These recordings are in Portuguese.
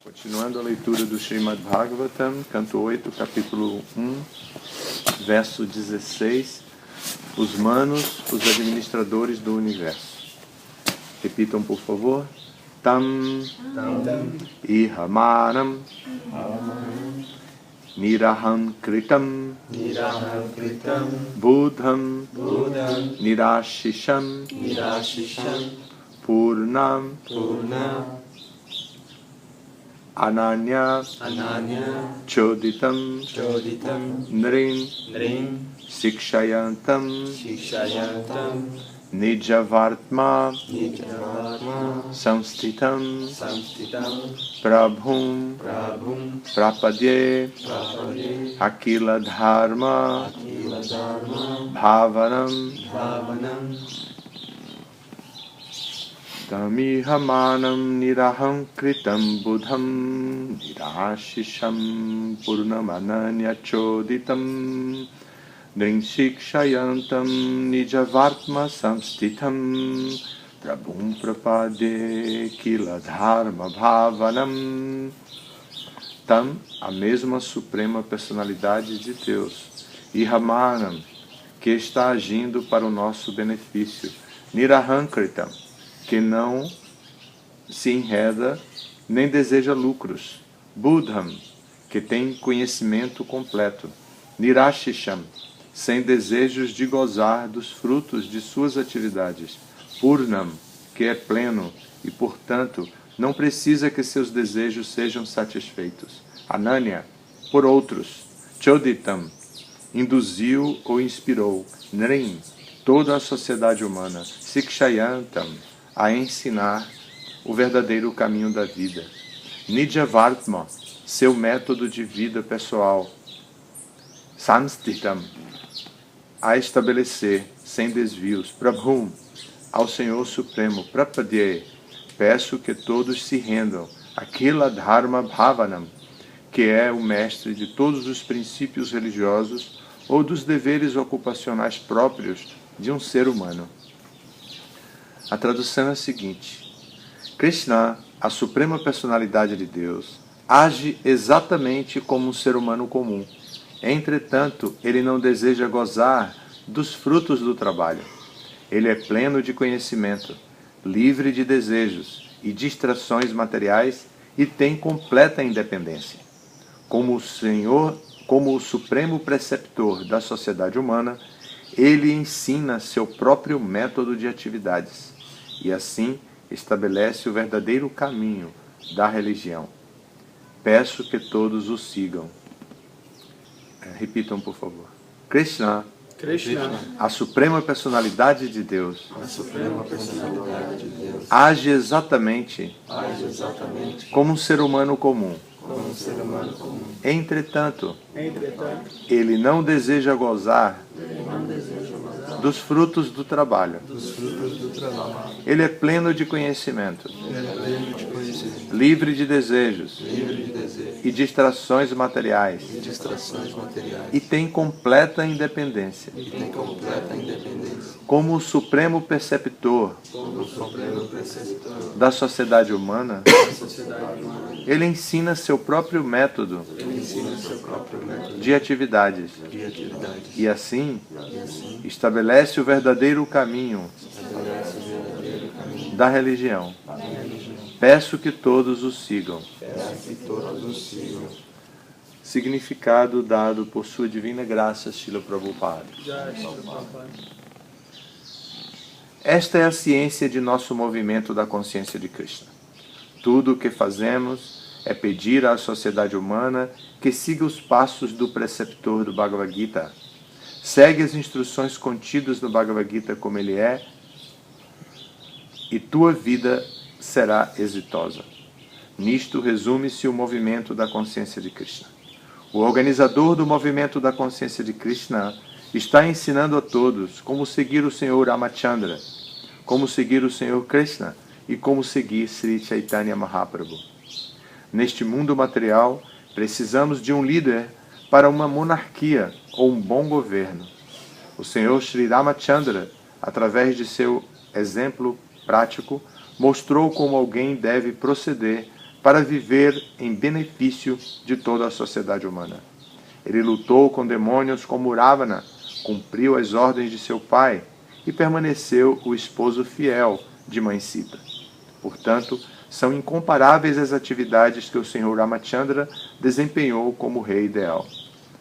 Continuando a leitura do Srimad Bhagavatam, canto 8, capítulo 1, verso 16, os manos, os administradores do universo. Repitam, por favor. Tam ihamanam niraham kritam buddham nirashisham purnam Ananya Choditam Nrim Sikshayantam Nijavartma Samstitam Prabhum Prapadye Akila Dharma Bhavanam Tamihamanam niraham kritam buddham nirashisham purnamananya choditam nrinsikshayantam nijavartma samstitam prabhum prapade kila dharma bhavanam. Tam, a mesma suprema personalidade de Deus, Ihamanam, que está agindo para o nosso benefício, niraham kritam, que não se enreda nem deseja lucros, Buddham, que tem conhecimento completo, Nirashisham, sem desejos de gozar dos frutos de suas atividades, Purnam, que é pleno e, portanto, não precisa que seus desejos sejam satisfeitos, Ananya, por outros, Choditam, induziu ou inspirou, Nrim, toda a sociedade humana, Sikshayantam, a ensinar o verdadeiro caminho da vida. Nijavartma, seu método de vida pessoal. Samstitam, a estabelecer, sem desvios. Prabhum, ao Senhor Supremo. Prapadye, peço que todos se rendam. Akila Dharma Bhavanam, que é o mestre de todos os princípios religiosos ou dos deveres ocupacionais próprios de um ser humano. A tradução é a seguinte: Krishna, a suprema personalidade de Deus, age exatamente como um ser humano comum. Entretanto, ele não deseja gozar dos frutos do trabalho. Ele é pleno de conhecimento, livre de desejos e distrações materiais e tem completa independência. Como o supremo preceptor da sociedade humana, ele ensina seu próprio método de atividades e assim estabelece o verdadeiro caminho da religião. Peço que todos o sigam. Repitam, por favor. Krishna, a suprema personalidade de Deus, age exatamente como um ser humano comum. Entretanto, ele não deseja gozar dos frutos do trabalho. Ele é pleno de conhecimento, livre de desejos e distrações materiais, e tem completa independência. Como o supremo preceptor da sociedade humana, ele ensina seu próprio método de atividades e assim estabelece o verdadeiro caminho da religião. Peço que todos o sigam. Significado dado por sua divina graça, Srila Prabhupada. Esta é a ciência de nosso movimento da consciência de Krishna. Tudo o que fazemos é pedir à sociedade humana que siga os passos do preceptor do Bhagavad Gita. Segue as instruções contidas no Bhagavad Gita como ele é, e tua vida será exitosa. Nisto resume-se o movimento da consciência de Krishna. O organizador do movimento da consciência de Krishna está ensinando a todos como seguir o Senhor Ramachandra, como seguir o Senhor Krishna e como seguir Sri Chaitanya Mahaprabhu. Neste mundo material, precisamos de um líder para uma monarquia ou um bom governo. O Senhor Sri Ramachandra, através de seu exemplo prático, mostrou como alguém deve proceder para viver em benefício de toda a sociedade humana. Ele lutou com demônios como Ravana, cumpriu as ordens de seu pai e permaneceu o esposo fiel de Mãe Sita. Portanto, são incomparáveis as atividades que o Senhor Ramachandra desempenhou como rei ideal.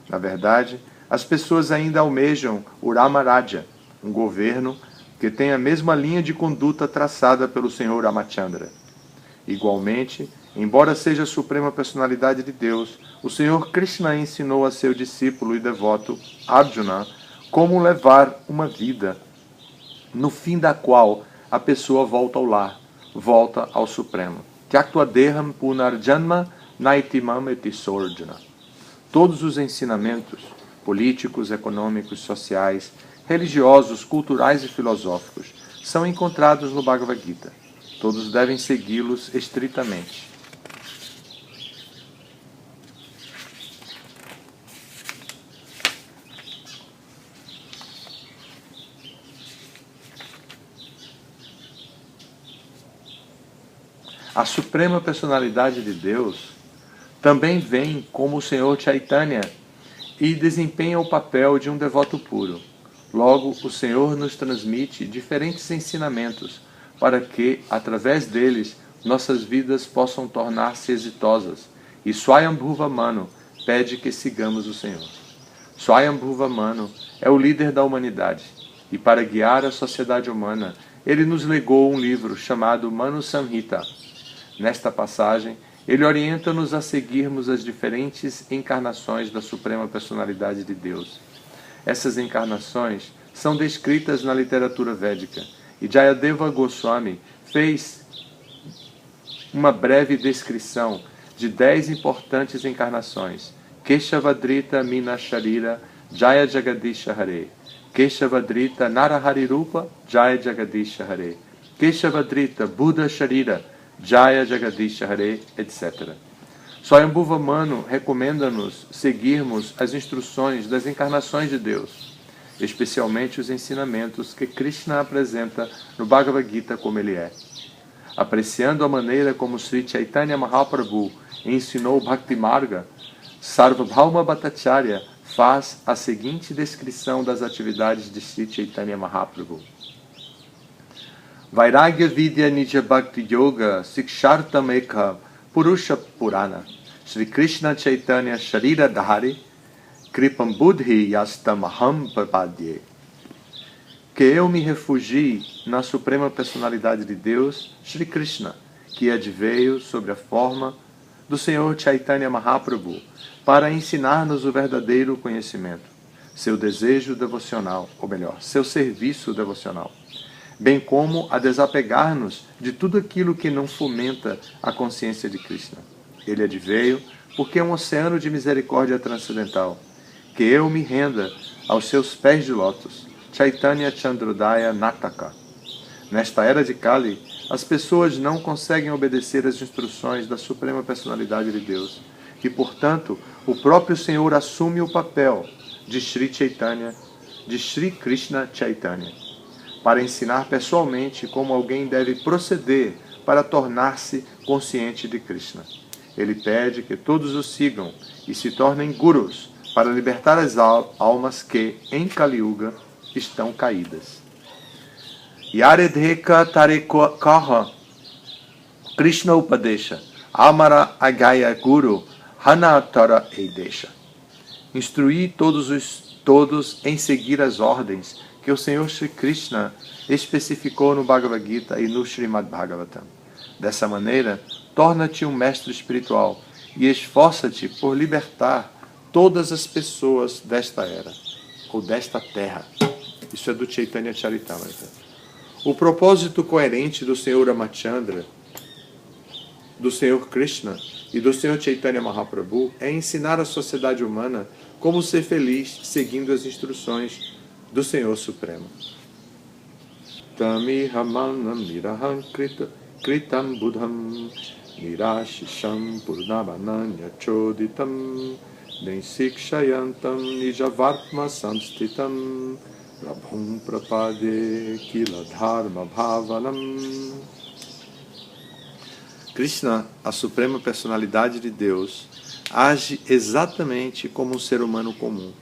Na verdade, as pessoas ainda almejam o Ramaraja, um governo que tem a mesma linha de conduta traçada pelo Senhor Ramachandra. Igualmente, embora seja a suprema personalidade de Deus, o Senhor Krishna ensinou a seu discípulo e devoto Arjuna como levar uma vida no fim da qual a pessoa volta ao lar, volta ao Supremo. Tyaktva deham punarjanma naitimam eti sorjuna. Todos os ensinamentos políticos, econômicos, sociais, religiosos, culturais e filosóficos são encontrados no Bhagavad Gita. Todos devem segui-los estritamente. A Suprema Personalidade de Deus também vem como o Senhor Chaitanya e desempenha o papel de um devoto puro. Logo, o Senhor nos transmite diferentes ensinamentos para que, através deles, nossas vidas possam tornar-se exitosas. E Swayambhuva Manu pede que sigamos o Senhor. Swayambhuva Manu é o líder da humanidade e, para guiar a sociedade humana, ele nos legou um livro chamado Manu Samhita. Nesta passagem, ele orienta-nos a seguirmos as diferentes encarnações da Suprema Personalidade de Deus. Essas encarnações são descritas na literatura védica, e Jayadeva Goswami fez uma breve descrição de 10 importantes encarnações. Keshavadrita Mina Sharira Jaya Jagadisha Hare. Keshavadrita Narahari Rupa Jaya Jagadisha Hare. Keshavadrita Buddha Sharira Jaya Jagadisha Hare, etc. Swayambhuva Manu recomenda-nos seguirmos as instruções das encarnações de Deus, especialmente os ensinamentos que Krishna apresenta no Bhagavad Gita como ele é. Apreciando a maneira como Sri Chaitanya Mahaprabhu ensinou o Bhakti Marga, Sarvabhauma Bhattacharya faz a seguinte descrição das atividades de Sri Chaitanya Mahaprabhu. Vairagya Vidya Nija Bhakti Yoga Sikshartam Ekha Purusha Purana Sri Krishna Chaitanya Sharira Dhari Kripam Buddhi Yastam Aham Papadye. Que eu me refugie na Suprema Personalidade de Deus, Sri Krishna, que adveio sobre a forma do Senhor Chaitanya Mahaprabhu para ensinar-nos o verdadeiro conhecimento, seu desejo devocional, ou melhor, seu serviço devocional, bem como a desapegar-nos de tudo aquilo que não fomenta a consciência de Krishna. Ele adveio porque é um oceano de misericórdia transcendental. Que eu me renda aos seus pés de lótus, Chaitanya Chandrodaya Nataka. Nesta era de Kali, as pessoas não conseguem obedecer às instruções da Suprema Personalidade de Deus e, portanto, o próprio Senhor assume o papel de Sri Chaitanya, de Sri Krishna Chaitanya, para ensinar pessoalmente como alguém deve proceder para tornar-se consciente de Krishna. Ele pede que todos o sigam e se tornem gurus para libertar as almas que, em Kali Yuga, estão caídas. Yaredheka Tarekaha Krishna Upadesha Amara Agaya Guru Hanatara Eidesha. Instruí todos em seguir as ordens que o Senhor Shri Krishna especificou no Bhagavad Gita e no Srimad Bhagavatam. Dessa maneira, torna-te um mestre espiritual e esforça-te por libertar todas as pessoas desta era, ou desta terra. Isso é do Chaitanya Charitamrita. O propósito coerente do Senhor Ramachandra, do Senhor Krishna e do Senhor Chaitanya Mahaprabhu é ensinar a sociedade humana como ser feliz seguindo as instruções do Senhor Supremo. Tami hamanam niraham kritam buddham nirashisham purnamananya choditam nensikshayantam nijavartma samstitam prabhum prapade kila dharma bhavanam. Krishna, a suprema personalidade de Deus, age exatamente como um ser humano comum.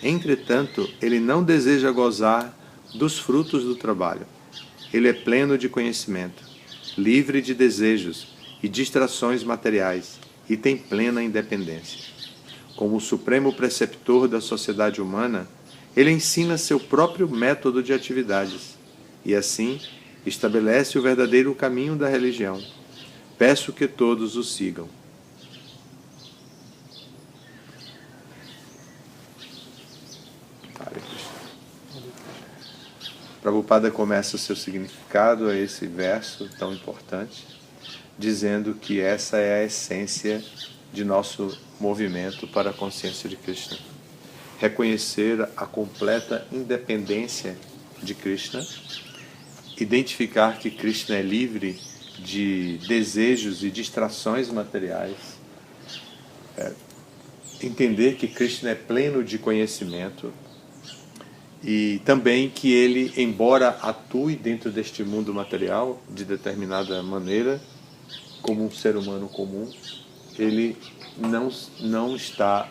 Entretanto, ele não deseja gozar dos frutos do trabalho. Ele é pleno de conhecimento, livre de desejos e distrações materiais e tem plena independência. Como o supremo preceptor da sociedade humana, ele ensina seu próprio método de atividades e, assim, estabelece o verdadeiro caminho da religião. Peço que todos o sigam. Prabhupada começa o seu significado a esse verso tão importante, dizendo que essa é a essência de nosso movimento para a consciência de Krishna. Reconhecer a completa independência de Krishna, identificar que Krishna é livre de desejos e distrações materiais, entender que Krishna é pleno de conhecimento e também que ele, embora atue dentro deste mundo material de determinada maneira, como um ser humano comum, ele não está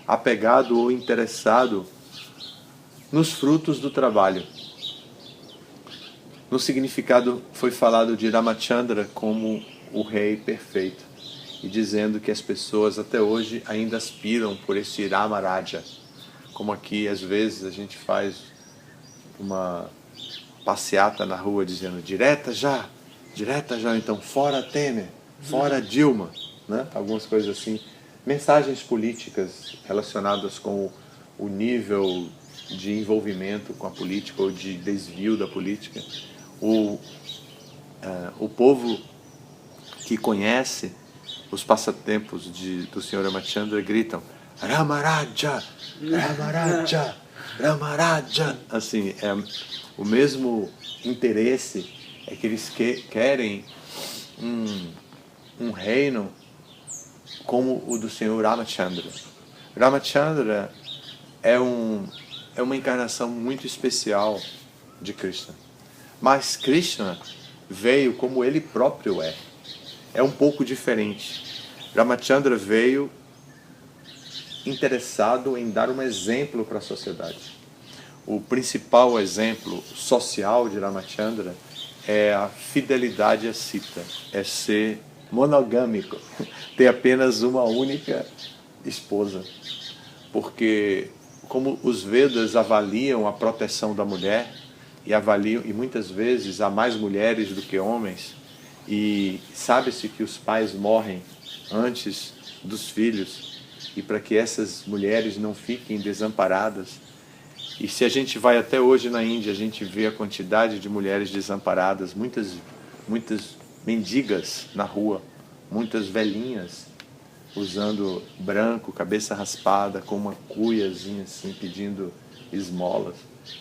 apegado ou interessado nos frutos do trabalho. No significado foi falado de Ramachandra como o rei perfeito, e dizendo que as pessoas até hoje ainda aspiram por esse Ramaraja. Como aqui às vezes a gente faz uma passeata na rua dizendo direta já, então fora Temer, fora Dilma, né? Algumas coisas assim, mensagens políticas relacionadas com o nível de envolvimento com a política ou de desvio da política. O povo que conhece os passatempos do Sr. Ramachandra gritam Ramaraja, Ramaraja, Ramaraja. Assim, o mesmo interesse é que eles querem um reino como o do Sr. Ramachandra. Ramachandra é uma encarnação muito especial de Krishna. Mas Krishna veio como ele próprio é. É um pouco diferente. Ramachandra veio interessado em dar um exemplo para a sociedade. O principal exemplo social de Ramachandra é a fidelidade a Sita, é ser monogâmico, ter apenas uma única esposa. Porque como os Vedas avaliam a proteção da mulher, e muitas vezes há mais mulheres do que homens, e sabe-se que os pais morrem antes dos filhos, e para que essas mulheres não fiquem desamparadas. E se a gente vai até hoje na Índia, a gente vê a quantidade de mulheres desamparadas, muitas mendigas na rua, muitas velhinhas usando branco, cabeça raspada, com uma cuiazinha assim, pedindo esmolas.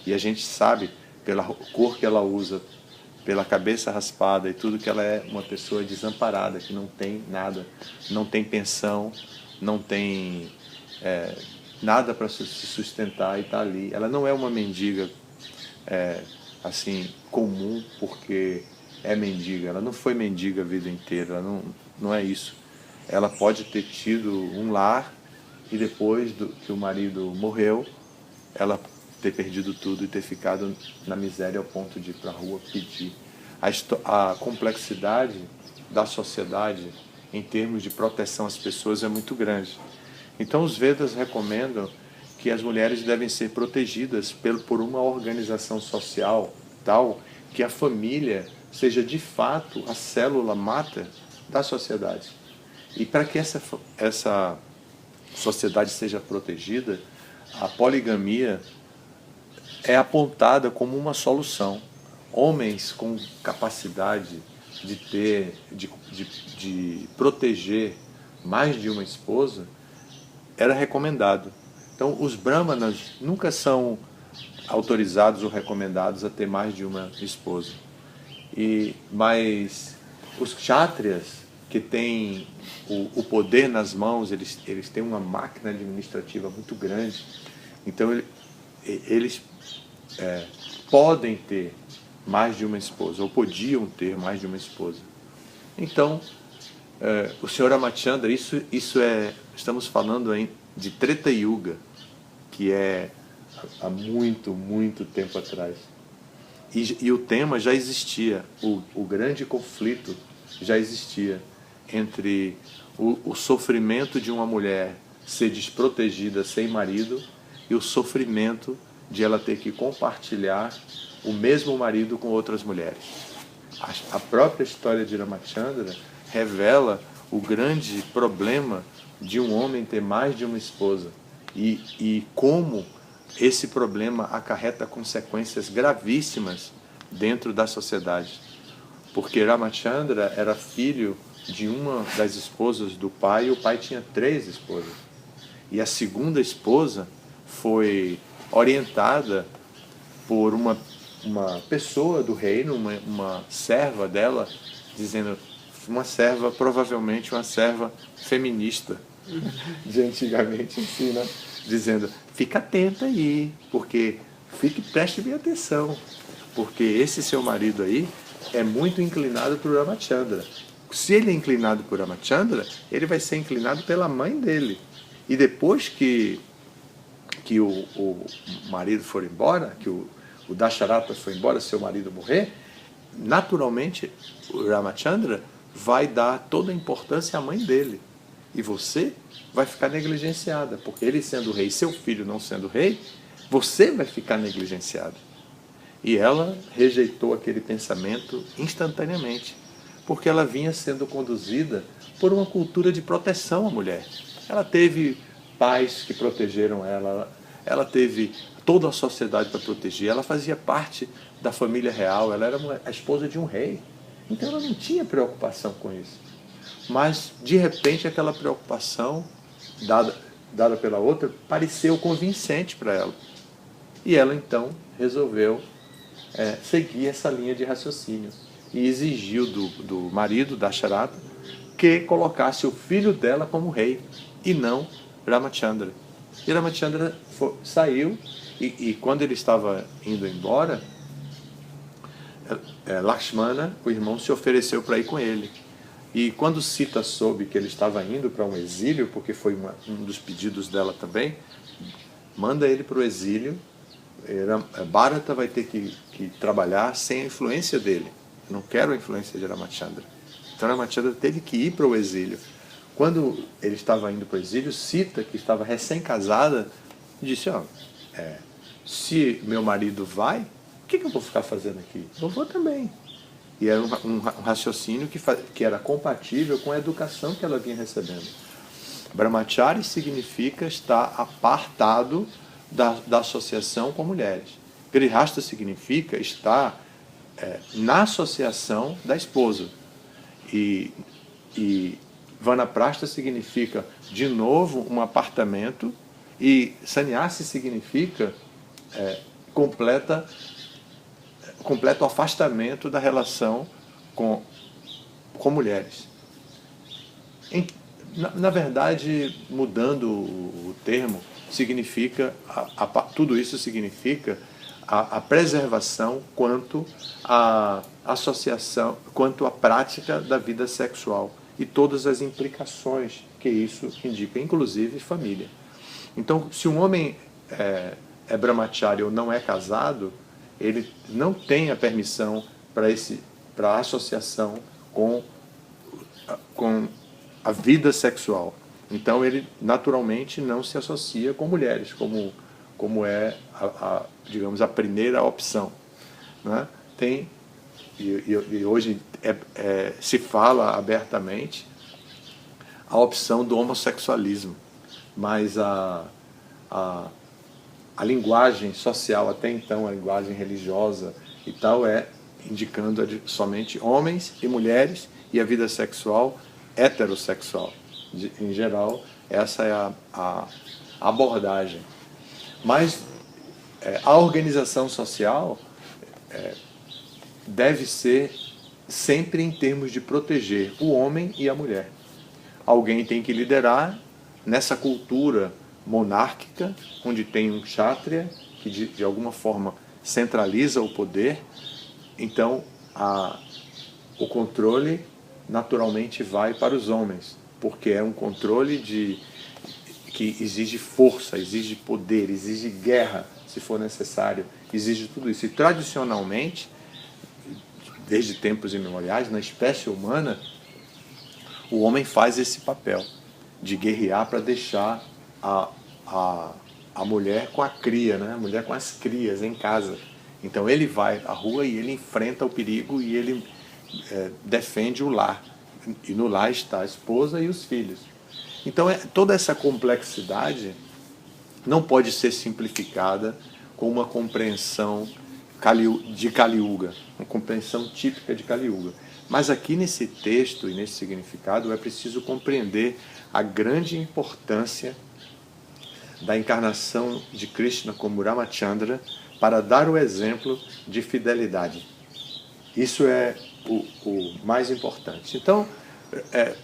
E a gente sabe, pela cor que ela usa, pela cabeça raspada e tudo, que ela é uma pessoa desamparada, que não tem nada, não tem pensão, não tem nada para se sustentar e está ali. Ela não é uma mendiga assim comum porque é mendiga. Ela não foi mendiga a vida inteira, ela não é isso. Ela pode ter tido um lar e depois que o marido morreu, ela ter perdido tudo e ter ficado na miséria ao ponto de ir para a rua pedir. A complexidade da sociedade em termos de proteção às pessoas é muito grande. Então os Vedas recomendam que as mulheres devem ser protegidas por uma organização social tal que a família seja de fato a célula máter da sociedade. E para que essa sociedade seja protegida, a poligamia é apontada como uma solução. Homens com capacidade de proteger mais de uma esposa era recomendado. Então, os brahmanas nunca são autorizados ou recomendados a ter mais de uma esposa. Mas os kshatriyas, que têm o poder nas mãos, eles têm uma máquina administrativa muito grande. Então, eles podem ter mais de uma esposa, ou podiam ter mais de uma esposa. Então, o Senhor Ramachandra, estamos falando de Treta Yuga, que é há muito, muito tempo atrás. E o tema já existia, o grande conflito já existia entre o sofrimento de uma mulher ser desprotegida sem marido e o sofrimento de ela ter que compartilhar o mesmo marido com outras mulheres. A própria história de Ramachandra revela o grande problema de um homem ter mais de uma esposa e como esse problema acarreta consequências gravíssimas dentro da sociedade. Porque Ramachandra era filho de uma das esposas do pai, e o pai tinha 3 esposas. E a segunda esposa foi orientada por uma pessoa do reino, uma serva dela, dizendo, provavelmente uma serva feminista de antigamente, ensina, dizendo, fica atenta aí, porque preste bem atenção, porque esse seu marido aí é muito inclinado por Ramachandra. Se ele é inclinado por Ramachandra, ele vai ser inclinado pela mãe dele. E depois que o marido for embora, que o Dasharata foi embora, seu marido morrer, naturalmente o Ramachandra vai dar toda a importância à mãe dele. E você vai ficar negligenciada, porque ele sendo rei, seu filho não sendo rei, você vai ficar negligenciada. E ela rejeitou aquele pensamento instantaneamente, porque ela vinha sendo conduzida por uma cultura de proteção à mulher. Ela teve pais que protegeram ela teve toda a sociedade para proteger, ela fazia parte da família real, ela era a esposa de um rei. Então ela não tinha preocupação com isso. Mas, de repente, aquela preocupação dada pela outra pareceu convincente para ela. E ela, então, resolveu seguir essa linha de raciocínio e exigiu do marido, Dasharata, que colocasse o filho dela como rei e não Ramachandra. E Ramachandra saiu e quando ele estava indo embora, Lakshmana, o irmão, se ofereceu para ir com ele. E quando Sita soube que ele estava indo para um exílio, porque foi um dos pedidos dela também, manda ele para o exílio. Bharata vai ter que trabalhar sem a influência dele. Eu não quero a influência de Ramachandra. Então Ramachandra teve que ir para o exílio. Quando ele estava indo para o exílio, Sita, que estava recém-casada, disse, se meu marido vai, o que eu vou ficar fazendo aqui? Eu vou também. E era um raciocínio que era compatível com a educação que ela vinha recebendo. Brahmachari significa estar apartado da associação com mulheres. Grihastha significa estar na associação da esposa. E Vanaprastha significa, de novo, um apartamento. E Sannyasi significa completo afastamento da relação com mulheres. Na verdade, mudando o termo, significa tudo isso significa a preservação quanto à associação, quanto à prática da vida sexual e todas as implicações que isso indica, inclusive família. Então, se um homem é brahmachari ou não é casado, ele não tem a permissão para a associação com a vida sexual. Então ele naturalmente não se associa com mulheres, como é digamos, a primeira opção, né? E hoje se fala abertamente a opção do homossexualismo, mas a linguagem social até então, a linguagem religiosa e tal, indicando somente homens e mulheres e a vida sexual heterossexual. Em geral, essa é a abordagem. Mas a organização social deve ser sempre em termos de proteger o homem e a mulher. Alguém tem que liderar nessa cultura monárquica, onde tem um kshatriya que de alguma forma centraliza o poder. Então o controle naturalmente vai para os homens, porque é um controle que exige força, exige poder, exige guerra, se for necessário, exige tudo isso. E tradicionalmente, desde tempos imemoriais, na espécie humana, o homem faz esse papel de guerrear para deixar a mulher com a cria, né? A mulher com as crias em casa. Então ele vai à rua e ele enfrenta o perigo e ele defende o lar. E no lar está a esposa e os filhos. Então toda essa complexidade não pode ser simplificada com uma compreensão de Kali Yuga, uma compreensão típica de Kali Yuga. Mas aqui nesse texto e nesse significado é preciso compreender a grande importância da encarnação de Krishna como Ramachandra para dar o exemplo de fidelidade. Isso é o mais importante. Então,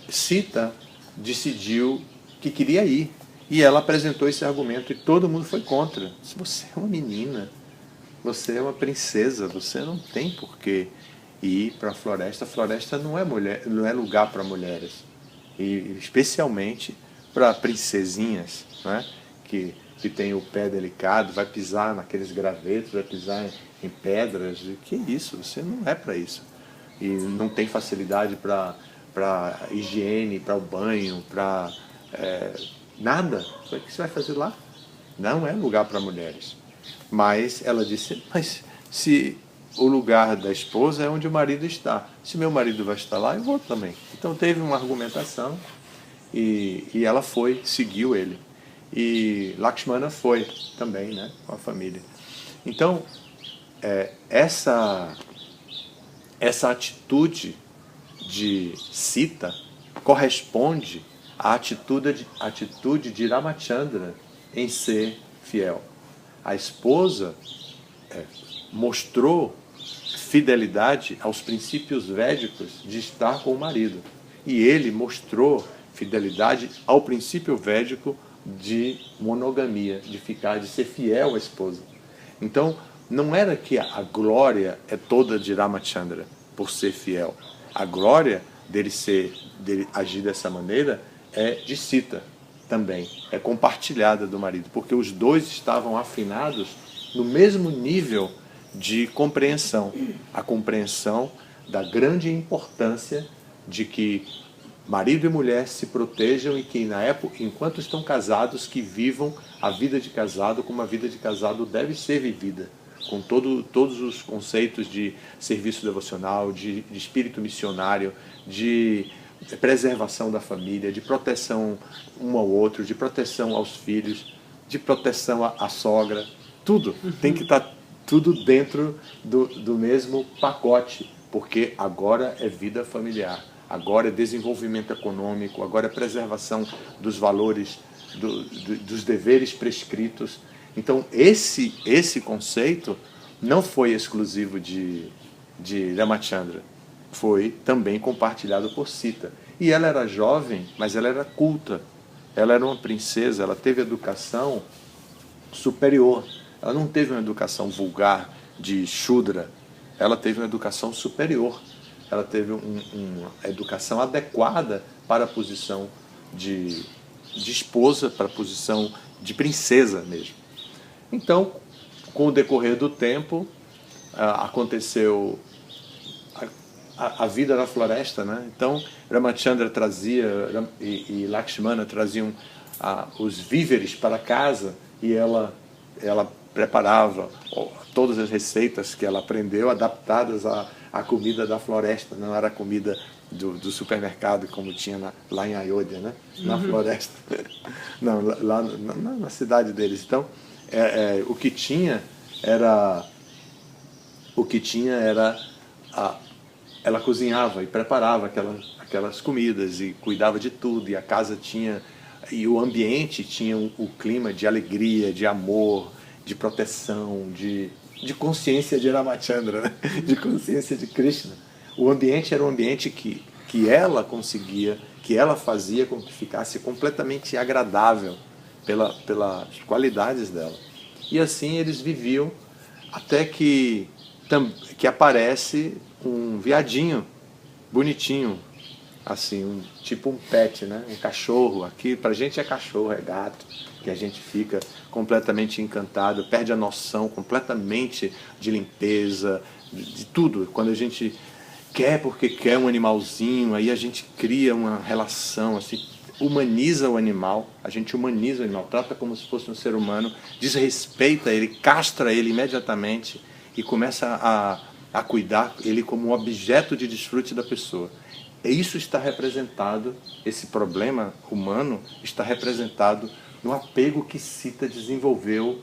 Sita decidiu que queria ir. E ela apresentou esse argumento e todo mundo foi contra. Se você é uma menina, você é uma princesa, você não tem por que ir para a floresta. A floresta não é lugar para mulheres. E especialmente para princesinhas, né? que tem o pé delicado, vai pisar naqueles gravetos, vai pisar em pedras. Que isso? Você não é para isso. E não tem facilidade para higiene, para o banho, para nada. O que você vai fazer lá? Não é lugar para mulheres. Mas ela disse, mas se o lugar da esposa é onde o marido está, se meu marido vai estar lá, eu vou também. Então teve uma argumentação e ela foi, seguiu ele. E Lakshmana foi também, né, com a família. Então, essa atitude de Sita corresponde à atitude de Ramachandra em ser fiel. A esposa mostrou fidelidade aos princípios védicos de estar com o marido. E ele mostrou fidelidade ao princípio védico de monogamia, de ser fiel à esposa. Então, não era que a glória é toda de Ramachandra por ser fiel. A glória dele agir dessa maneira é de Sita também, é compartilhada do marido, porque os dois estavam afinados no mesmo nível de compreensão, a compreensão da grande importância de que marido e mulher se protejam e que na época, enquanto estão casados, que vivam a vida de casado como a vida de casado deve ser vivida, com todos os conceitos de serviço devocional, de espírito missionário, de preservação da família, de proteção um ao outro, de proteção aos filhos, de proteção à sogra, tudo. Tem que estar tudo dentro do mesmo pacote, porque agora é vida familiar, agora é desenvolvimento econômico, agora é preservação dos valores, dos deveres prescritos. Então esse conceito não foi exclusivo de Ramachandra, foi também compartilhado por Sita. E ela era jovem, mas ela era culta, ela era uma princesa, ela teve educação superior, ela não teve uma educação vulgar de Shudra, ela teve uma educação superior, ela teve uma educação adequada para a posição de esposa, para a posição de princesa mesmo. Então, com o decorrer do tempo, aconteceu a vida na floresta, né? Então, Ramachandra trazia e Lakshmana traziam os víveres para casa e ela preparava todas as receitas que ela aprendeu adaptadas à comida da floresta, não era comida do supermercado como tinha lá em Ayodhya, né? Na floresta, não, lá na cidade deles. Então, o que tinha era ela cozinhava e preparava aquelas comidas e cuidava de tudo, e a casa tinha, e o ambiente tinha o clima de alegria, de amor, de proteção, de consciência de Ramachandra, né? De consciência de Krishna. O ambiente era um ambiente que ela conseguia, que ela fazia com que ficasse completamente agradável pelas qualidades dela. E assim eles viviam até que aparece um viadinho bonitinho assim, tipo um pet, né? Um cachorro. Aqui pra gente é cachorro, é gato, que a gente fica completamente encantado, perde a noção completamente de limpeza, de tudo. Quando a gente quer porque quer um animalzinho, aí a gente cria uma relação, assim, humaniza o animal, a gente humaniza o animal, trata como se fosse um ser humano, desrespeita ele, castra ele imediatamente e começa a cuidar ele como um objeto de desfrute da pessoa. E isso está representado, esse problema humano está representado no apego que Sita desenvolveu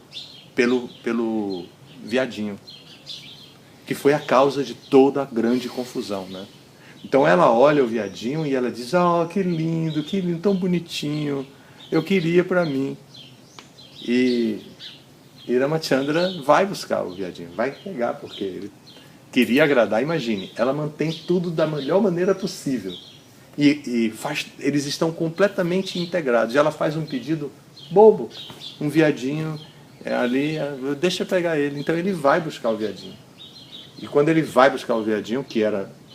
pelo viadinho, que foi a causa de toda a grande confusão, né? Então ela olha o viadinho e ela diz: "Oh, que lindo, tão bonitinho. Eu queria para mim." E Ramachandra vai buscar o viadinho, vai pegar porque ele queria agradar. Imagine, ela mantém tudo da melhor maneira possível. Eles estão completamente integrados. E ela faz um pedido bobo, um viadinho ali, deixa eu pegar ele. Então ele vai buscar o viadinho. E quando ele vai buscar o viadinho, que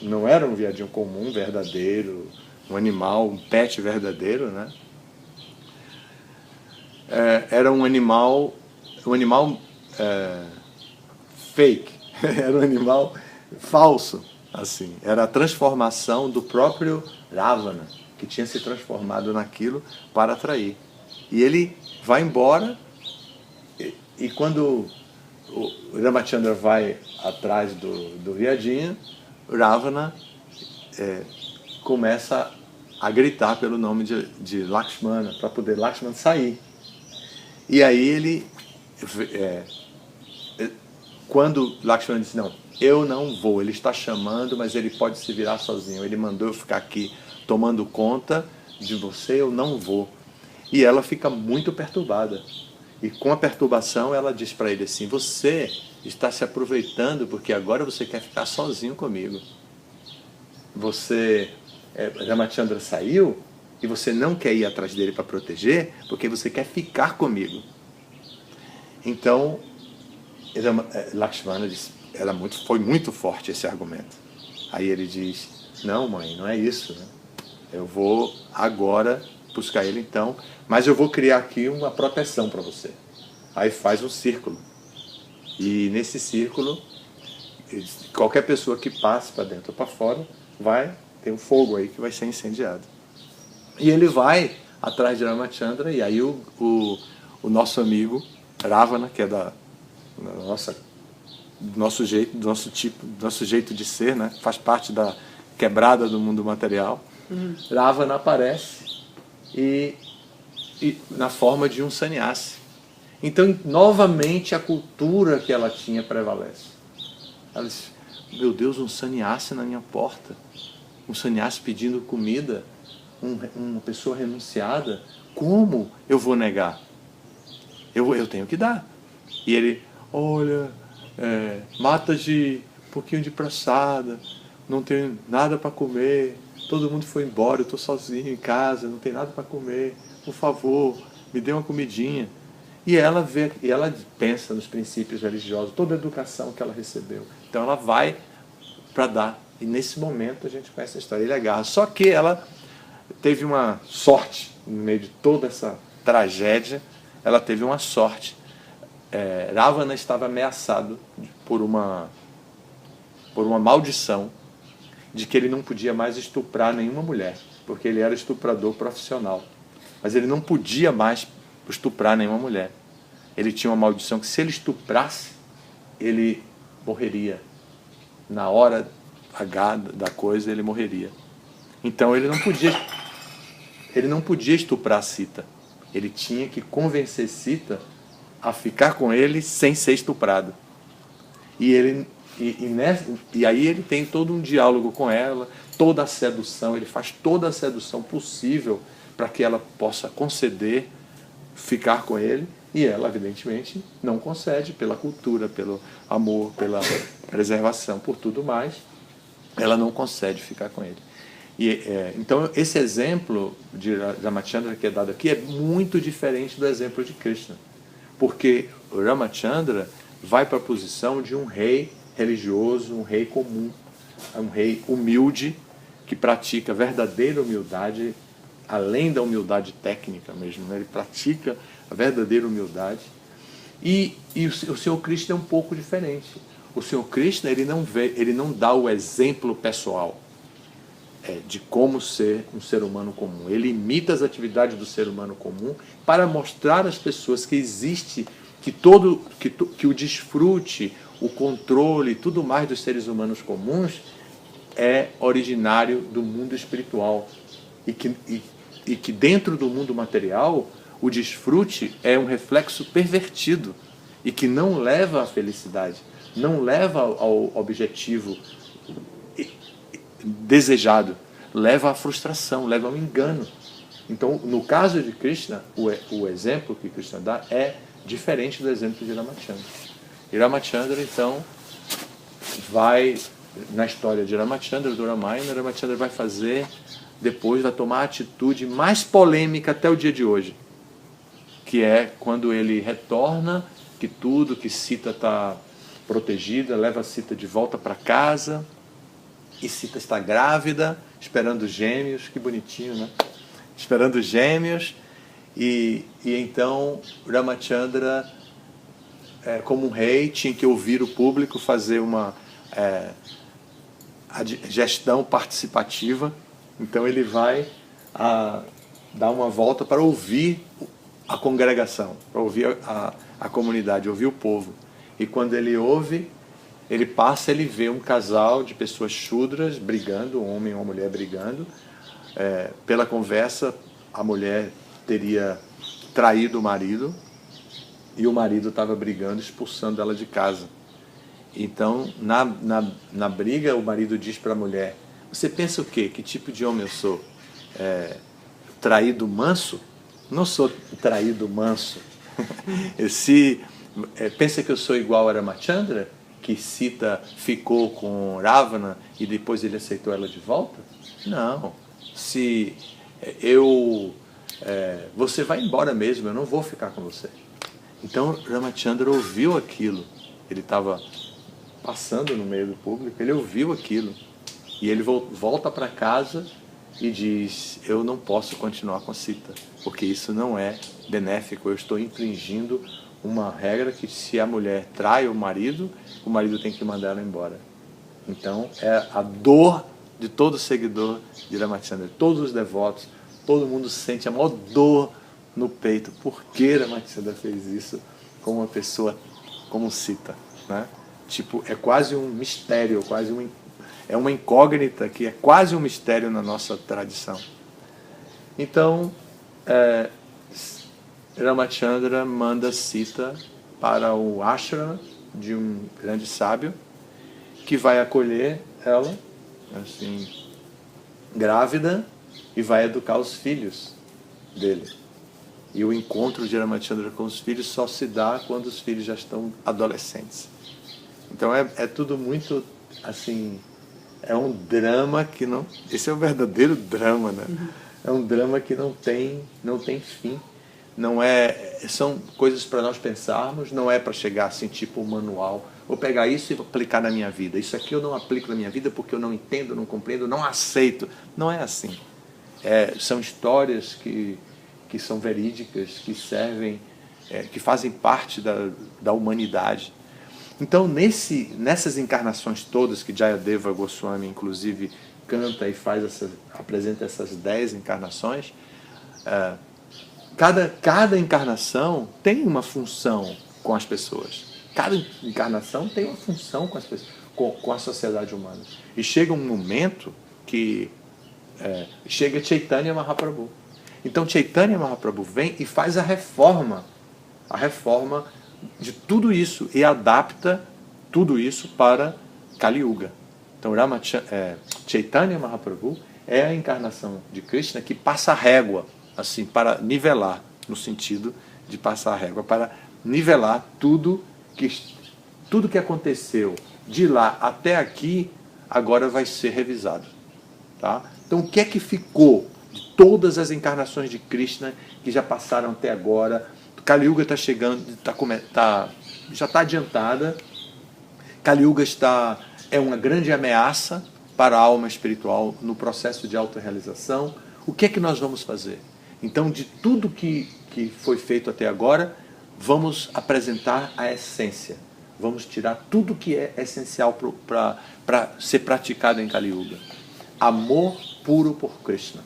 não era um viadinho comum, verdadeiro, um animal, um pet verdadeiro, né? Era um animal fake, era um animal falso, assim. Era a transformação do próprio Ravana, que tinha se transformado naquilo para atrair. E ele vai embora, e quando o Ramachandra vai atrás do viadinho, Ravana começa a gritar pelo nome de Lakshmana, para poder Lakshmana sair. E aí ele, quando Lakshmana disse: "Não, eu não vou, ele está chamando, mas ele pode se virar sozinho, ele mandou eu ficar aqui tomando conta de você, eu não vou." E ela fica muito perturbada. E com a perturbação ela diz para ele assim: "Você está se aproveitando porque agora você quer ficar sozinho comigo. Ramachandra saiu e você não quer ir atrás dele para proteger porque você quer ficar comigo." Então Lakshmana disse, foi muito forte esse argumento. Aí ele diz: "Não, mãe, não é isso, né? Eu vou agora buscar ele então, mas eu vou criar aqui uma proteção para você." Aí faz um círculo. E nesse círculo, qualquer pessoa que passe para dentro ou para fora, vai ter um fogo aí que vai ser incendiado. E ele vai atrás de Ramachandra, e aí o nosso amigo Ravana, que é do nosso jeito, do nosso tipo, do nosso jeito de ser, né? Faz parte da quebrada do mundo material. Ravana aparece e na forma de um sannyasi. Então, novamente, a cultura que ela tinha prevalece. Ela disse: "Meu Deus, um sannyasi na minha porta, um sannyasi pedindo comida, uma pessoa renunciada, como eu vou negar? Eu tenho que dar." E ele: "Olha, Mataji, um pouquinho de praçada, não tenho nada para comer, todo mundo foi embora, eu estou sozinho em casa, não tem nada para comer, por favor, me dê uma comidinha." E ela pensa nos princípios religiosos, toda a educação que ela recebeu. Então ela vai para dar. E nesse momento a gente conhece a história. Ele agarra. Só que ela teve uma sorte, no meio de toda essa tragédia, ela teve uma sorte. Ravana estava ameaçado por uma maldição de que ele não podia mais estuprar nenhuma mulher, porque ele era estuprador profissional. Mas ele não podia mais estuprar nenhuma mulher. Ele tinha uma maldição que se ele estuprasse, ele morreria. Na hora H da coisa, ele morreria. Então ele não podia estuprar Sita. Ele tinha que convencer Sita a ficar com ele sem ser estuprado. E aí ele tem todo um diálogo com ela, toda a sedução, ele faz toda a sedução possível para que ela possa conceder ficar com ele, e ela evidentemente não concede, pela cultura, pelo amor, pela preservação, por tudo mais, ela não concede ficar com ele. Então esse exemplo de Ramachandra que é dado aqui é muito diferente do exemplo de Krishna, porque Ramachandra vai para a posição de um rei religioso, um rei comum, um rei humilde, que pratica verdadeira humildade, além da humildade técnica mesmo, né? Ele pratica a verdadeira humildade. E o Senhor Krishna é um pouco diferente. O Senhor Krishna, ele não dá o exemplo pessoal de como ser um ser humano comum. Ele imita as atividades do ser humano comum para mostrar às pessoas que existe, que o desfrute, o controle, tudo mais dos seres humanos comuns é originário do mundo espiritual. E que dentro do mundo material, o desfrute é um reflexo pervertido e que não leva à felicidade, não leva ao objetivo desejado, leva à frustração, leva ao engano. Então, no caso de Krishna, o exemplo que Krishna dá é diferente do exemplo de Ramachandra. E Ramachandra, então, vai, na história de Ramachandra, do Ramayana, Ramachandra vai tomar a atitude mais polêmica até o dia de hoje, que é quando ele retorna, que Sita está protegida, leva a Sita de volta para casa, e Sita está grávida, esperando gêmeos, que bonitinho, né? Esperando gêmeos, e então Ramachandra, como um rei, tinha que ouvir o público, fazer uma gestão participativa. Então ele vai dar uma volta para ouvir a congregação, para ouvir a comunidade, ouvir o povo. E quando ele ouve, ele vê um casal de pessoas shudras brigando, um homem e uma mulher brigando. Pela conversa, a mulher teria traído o marido e o marido estava brigando, expulsando ela de casa. Então, na briga, o marido diz para a mulher: você pensa o quê? Que tipo de homem eu sou? Traído manso? Não sou traído manso. Pensa que eu sou igual a Ramachandra, que Sita ficou com Ravana e depois ele aceitou ela de volta? Não. Você vai embora mesmo, eu não vou ficar com você. Então Ramachandra ouviu aquilo. Ele estava passando no meio do público, ele ouviu aquilo. E ele volta para casa e diz: eu não posso continuar com Sita, porque isso não é benéfico, eu estou infringindo uma regra que se a mulher trai o marido tem que mandar ela embora. Então é a dor de todo seguidor de Ramachandra, todos os devotos, todo mundo sente a maior dor no peito. Por que Ramachandra fez isso com uma pessoa como Sita, né? Tipo, é quase um mistério, é uma incógnita que é quase um mistério na nossa tradição. Então, Ramachandra manda Sita para o ashrama de um grande sábio, que vai acolher ela, assim, grávida, e vai educar os filhos dele. E o encontro de Ramachandra com os filhos só se dá quando os filhos já estão adolescentes. Então é tudo muito, assim, é um drama que não... Esse é o verdadeiro drama, né? É um drama que não tem fim. São coisas para nós pensarmos, não é para chegar assim, tipo um manual. Vou pegar isso e aplicar na minha vida. Isso aqui eu não aplico na minha vida porque eu não entendo, não compreendo, não aceito. Não é assim. São histórias que são verídicas, que servem, que fazem parte da humanidade. Então, nessas encarnações todas que Jayadeva Goswami, inclusive, canta e apresenta essas 10 encarnações, cada encarnação tem uma função com as pessoas. Cada encarnação tem uma função com as pessoas, com a sociedade humana. E chega um momento que chega Chaitanya Mahaprabhu. Então Chaitanya Mahaprabhu vem e faz a reforma de tudo isso e adapta tudo isso para Kali Yuga. Então Chaitanya Mahaprabhu é a encarnação de Krishna que passa a régua, assim, para nivelar, no sentido de passar a régua, para nivelar tudo que aconteceu de lá até aqui, agora vai ser revisado. Tá? Então o que é que ficou de todas as encarnações de Krishna que já passaram até agora? Kali Yuga está chegando, já está adiantada. Kali Yuga é uma grande ameaça para a alma espiritual no processo de autorrealização. O que é que nós vamos fazer? Então, de tudo que foi feito até agora, vamos apresentar a essência. Vamos tirar tudo que é essencial para ser praticado em Kali Yuga. Amor puro por Krishna.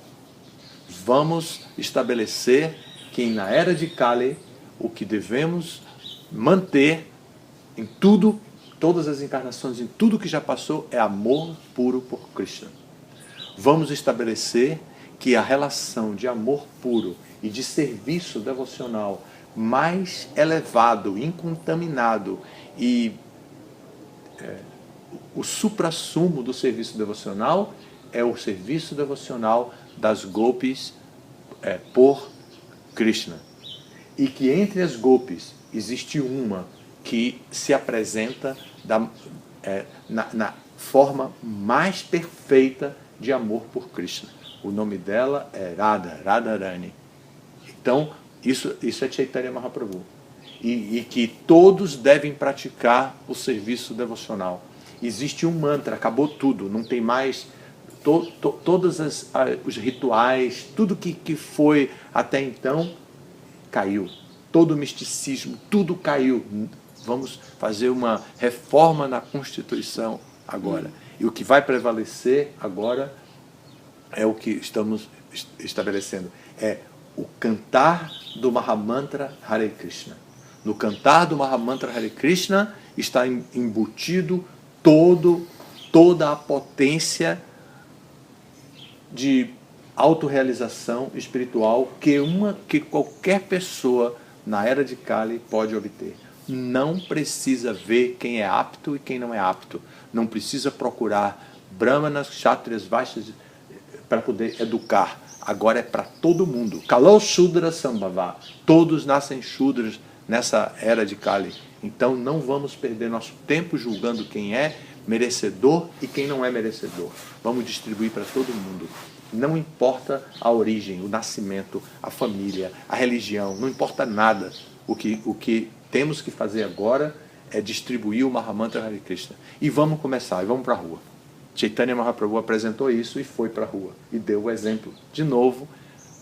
Vamos estabelecer que na era de Kali, o que devemos manter em tudo, todas as encarnações, em tudo que já passou, é amor puro por Krishna. Vamos estabelecer que a relação de amor puro e de serviço devocional mais elevado, incontaminado e o suprassumo do serviço devocional é o serviço devocional das gopis por Krishna. E que entre as gopis existe uma que se apresenta na forma mais perfeita de amor por Krishna. O nome dela é Radharani. Então, isso é Chaitanya Mahaprabhu. E que todos devem praticar o serviço devocional. Existe um mantra, acabou tudo, não tem mais todos os rituais, tudo que foi até então caiu. Todo o misticismo, tudo caiu. Vamos fazer uma reforma na Constituição agora. E o que vai prevalecer agora é o que estamos estabelecendo. É o cantar do Mahamantra Hare Krishna. No cantar do Mahamantra Hare Krishna está embutido toda a potência de autorrealização espiritual que qualquer pessoa na era de Kali pode obter. Não precisa ver quem é apto e quem não é apto. Não precisa procurar brahmanas, kshatriyas, vaishyas para poder educar. Agora é para todo mundo. Kalau Shudra Sambhava. Todos nascem Shudras nessa era de Kali. Então não vamos perder nosso tempo julgando quem é merecedor e quem não é merecedor. Vamos distribuir para todo mundo. Não importa a origem, o nascimento, a família, a religião, não importa nada. O que temos que fazer agora é distribuir o Mahamantra Hare Krishna. E vamos começar, e vamos para a rua. Chaitanya Mahaprabhu apresentou isso e foi para a rua. E deu o exemplo. De novo,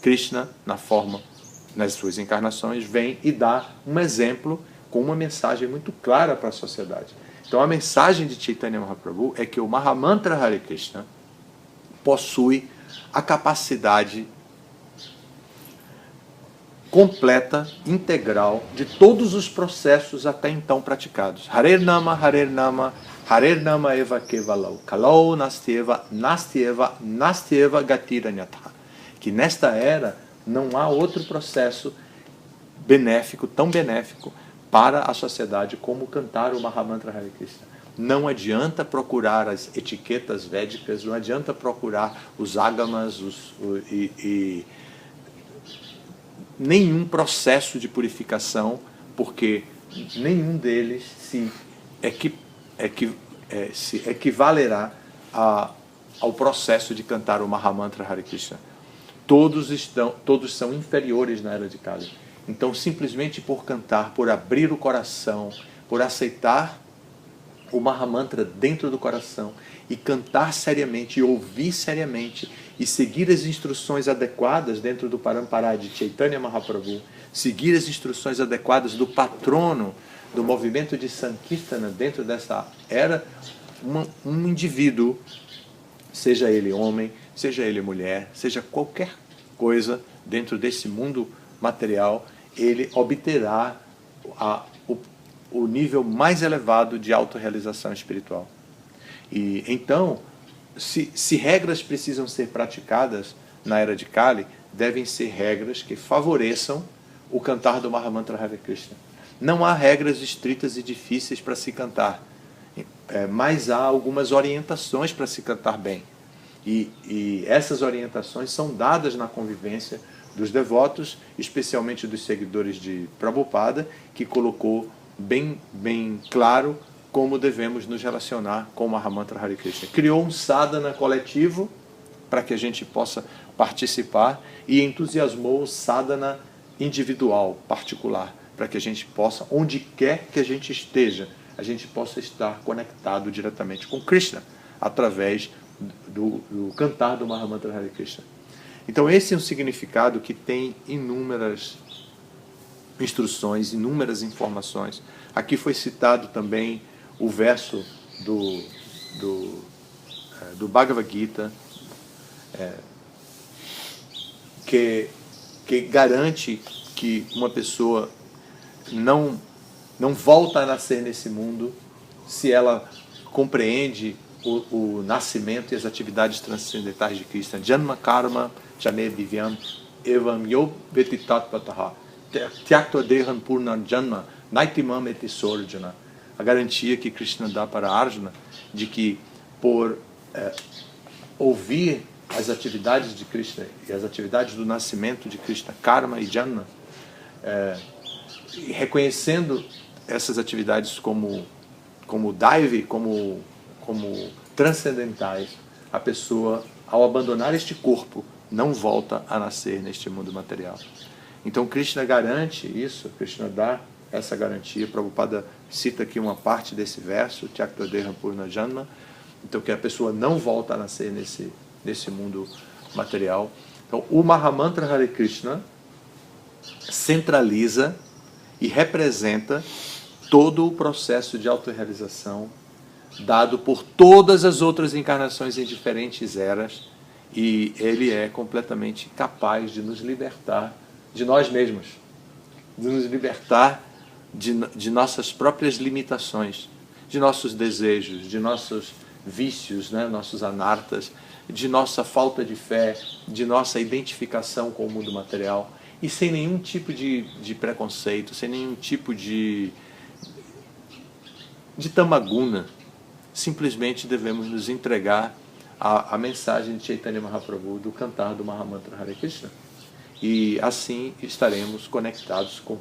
Krishna, nas suas encarnações, vem e dá um exemplo com uma mensagem muito clara para a sociedade. Então a mensagem de Chaitanya Mahaprabhu é que o Mahamantra Hare Krishna possui a capacidade completa, integral, de todos os processos até então praticados. Harer Nama eva kevalau, kalau nastyeva gatiranyatha. Que nesta era não há outro processo benéfico, tão benéfico para a sociedade como cantar o Mahamantra Hare Krishna. Não adianta procurar as etiquetas védicas, não adianta procurar os agamas e nenhum processo de purificação, porque nenhum deles se equivalerá ao processo de cantar o Mahamantra Hare Krishna. Todos são inferiores na era de Kali. Então, simplesmente por cantar, por abrir o coração, por aceitar o Mahamantra dentro do coração e cantar seriamente, e ouvir seriamente, e seguir as instruções adequadas dentro do Parampara de Chaitanya Mahaprabhu, seguir as instruções adequadas do patrono do movimento de Sankirtana dentro dessa era, um indivíduo, seja ele homem, seja ele mulher, seja qualquer coisa dentro desse mundo material, ele obterá o nível mais elevado de autorrealização espiritual. E então, se regras precisam ser praticadas na era de Kali, devem ser regras que favoreçam o cantar do Mahamantra Hare Krishna. Não há regras estritas e difíceis para se cantar, mas há algumas orientações para se cantar bem. E essas orientações são dadas na convivência dos devotos, especialmente dos seguidores de Prabhupada, que colocou bem claro como devemos nos relacionar com o Mahamantra Hare Krishna. Criou um sadhana coletivo para que a gente possa participar e entusiasmou o sadhana individual, particular, para que a gente possa, onde quer que a gente esteja, a gente possa estar conectado diretamente com Krishna, através do cantar do Mahamantra Hare Krishna. Então esse é um significado que tem inúmeras instruções, inúmeras informações. Aqui foi citado também o verso do Bhagavad Gita, que garante que uma pessoa não volta a nascer nesse mundo se ela compreende o nascimento e as atividades transcendentais de Krishna. Janma karma chane divyam evam yo vetitatpataha tyakta dehan purna janma naitimam eti sorjana. A garantia que Krishna dá para Arjuna de que por ouvir as atividades de Krishna e as atividades do nascimento de Krishna, karma e janma, reconhecendo essas atividades como daivi, como transcendentais, a pessoa, ao abandonar este corpo, não volta a nascer neste mundo material. Então Krishna garante isso, Krishna dá essa garantia. Prabhupada cita aqui uma parte desse verso, Tyakta Deha Purna Janma, então que a pessoa não volta a nascer nesse mundo material. Então o Mahamantra Hare Krishna centraliza e representa todo o processo de autorrealização dado por todas as outras encarnações em diferentes eras, e ele é completamente capaz de nos libertar de nós mesmos, de nos libertar de nossas próprias limitações, de nossos desejos, de nossos vícios, né, nossos anartas, de nossa falta de fé, de nossa identificação com o mundo material, e sem nenhum tipo de preconceito, sem nenhum tipo de tamaguna. Simplesmente devemos nos entregar à mensagem de Chaitanya Mahaprabhu do cantar do Mahamantra Hare Krishna. E assim estaremos conectados com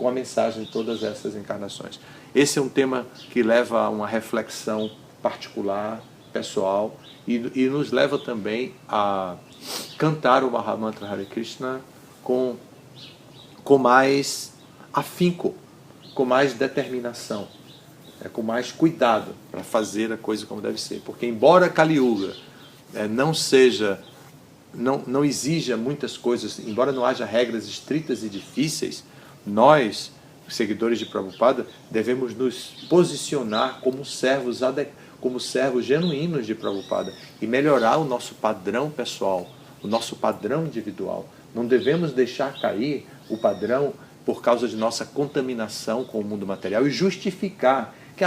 a mensagem de todas essas encarnações. Esse é um tema que leva a uma reflexão particular, pessoal, e nos leva também a cantar o Mahamantra Hare Krishna com mais afinco, com mais determinação, com mais cuidado para fazer a coisa como deve ser. Porque embora Kali Yuga não exija muitas coisas, embora não haja regras estritas e difíceis, nós, seguidores de Prabhupada, devemos nos posicionar como servos genuínos de Prabhupada e melhorar o nosso padrão pessoal, o nosso padrão individual. Não devemos deixar cair o padrão por causa de nossa contaminação com o mundo material e justificar que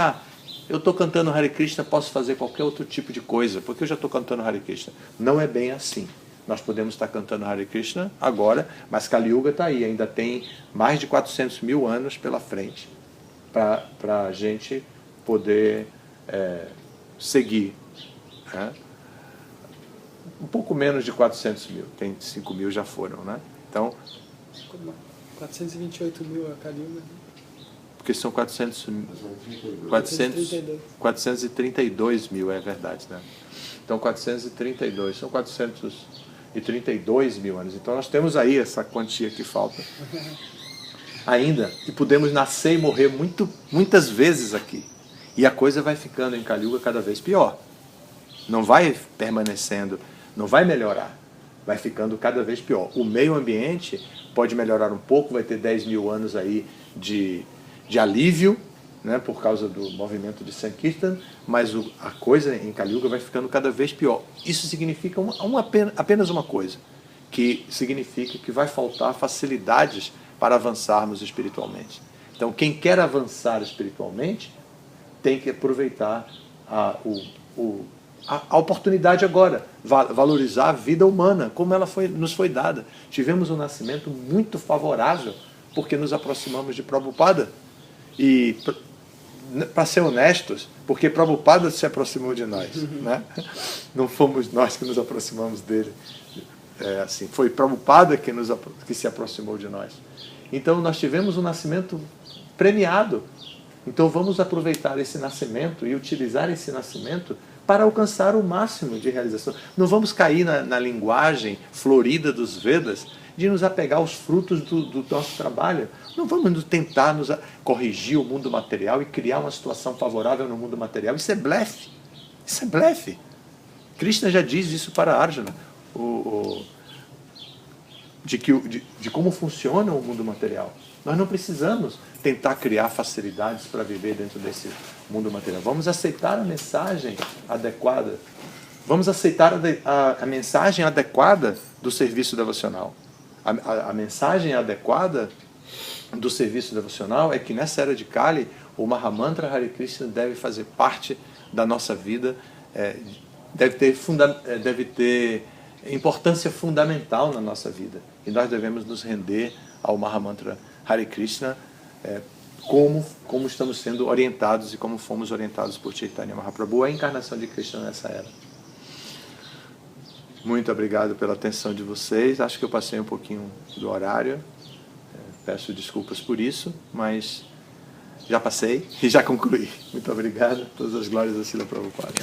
eu estou cantando Hare Krishna, posso fazer qualquer outro tipo de coisa, porque eu já estou cantando Hare Krishna. Não é bem assim. Nós podemos estar cantando Hare Krishna agora, mas Kali Yuga está aí, ainda tem mais de 400 mil anos pela frente para a gente poder seguir. Né? Um pouco menos de 400 mil, tem 5 mil já foram, né? Então, 428 mil a Kali Yuga. Porque são 432 mil, é verdade, né? Então 432, são 432 mil anos. Então nós temos aí essa quantia que falta ainda, e podemos nascer e morrer muitas vezes aqui. E a coisa vai ficando em Kali Yuga cada vez pior. Não vai permanecendo, não vai melhorar. Vai ficando cada vez pior. O meio ambiente pode melhorar um pouco, vai ter 10 mil anos aí de alívio, né, por causa do movimento de Sankirtan, mas a coisa em Kali Yuga vai ficando cada vez pior. Isso significa apenas uma coisa, que significa que vai faltar facilidades para avançarmos espiritualmente. Então, quem quer avançar espiritualmente tem que aproveitar a oportunidade agora, valorizar a vida humana, como ela nos foi dada. Tivemos um nascimento muito favorável, porque nos aproximamos de Prabhupada. E, para ser honestos, porque Prabhupada se aproximou de nós, né? Não fomos nós que nos aproximamos dele. Foi Prabhupada que se aproximou de nós. Então nós tivemos um nascimento premiado. Então vamos aproveitar esse nascimento e utilizar esse nascimento para alcançar o máximo de realização. Não vamos cair na linguagem florida dos Vedas de nos apegar aos frutos do nosso trabalho. Não vamos tentar corrigir o mundo material e criar uma situação favorável no mundo material. Isso é blefe. Isso é blefe. Krishna já diz isso para Arjuna, de como funciona o mundo material. Nós não precisamos tentar criar facilidades para viver dentro desse mundo material. Vamos aceitar a mensagem adequada. Vamos aceitar a mensagem adequada do serviço devocional. A mensagem adequada do serviço devocional é que nessa era de Kali, o Mahamantra Hare Krishna deve fazer parte da nossa vida, deve ter importância fundamental na nossa vida. E nós devemos nos render ao Mahamantra Hare Krishna como estamos sendo orientados e como fomos orientados por Chaitanya Mahaprabhu, a encarnação de Krishna nessa era. Muito obrigado pela atenção de vocês. Acho que eu passei um pouquinho do horário. Peço desculpas por isso, mas já passei e já concluí. Muito obrigado. Todas as glórias a Srila Prabhupada.